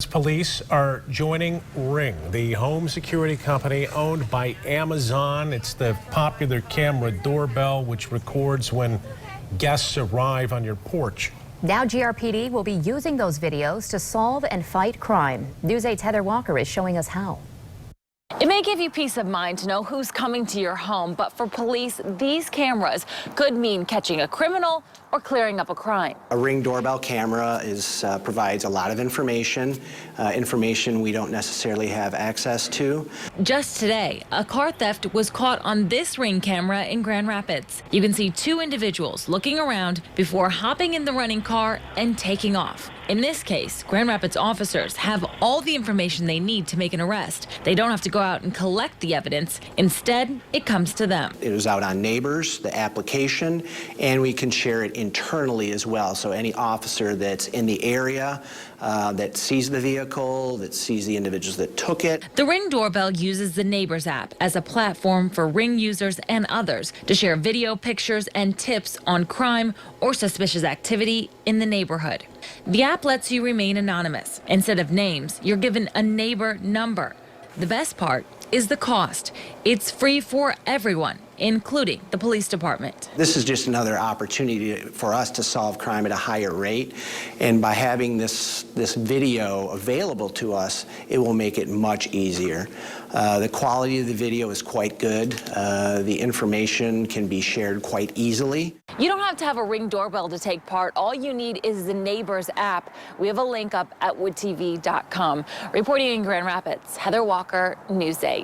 police are joining Ring, the home security company owned by Amazon. It's the popular camera doorbell which records when guests arrive on your porch. Now GRPD will be using those videos to solve and fight crime. News 8's Heather Walker is showing us how. It may give you peace of mind to know who's coming to your home, but for police, these cameras could mean catching a criminal or clearing up a crime. A Ring doorbell camera provides a lot of information we don't necessarily have access to. Just today, a car theft was caught on this Ring camera in Grand Rapids. You can see two individuals looking around before hopping in the running car and taking off. In this case, Grand Rapids officers have all the information they need to make an arrest. They don't have to go out and collect the evidence. Instead, it comes to them. It was out on Neighbors, the application, and we can share it internally as well. So any officer that's in the area that sees the vehicle, that sees the individuals that took it. The Ring doorbell uses the Neighbors app as a platform for Ring users and others to share video, pictures, and tips on crime or suspicious activity in the neighborhood. The app lets you remain anonymous. Instead of names, you're given a neighbor number. The best part is the cost. It's free for everyone, including the police department. This is just another opportunity for us to solve crime at a higher rate, and by having this video available to us, it will make it much easier. The quality of the video is quite good. The information can be shared quite easily. You don't have to have a Ring doorbell to take part. All you need is the Neighbors app. We have a link up at woodtv.com. Reporting in Grand Rapids, Heather Walker, News 8.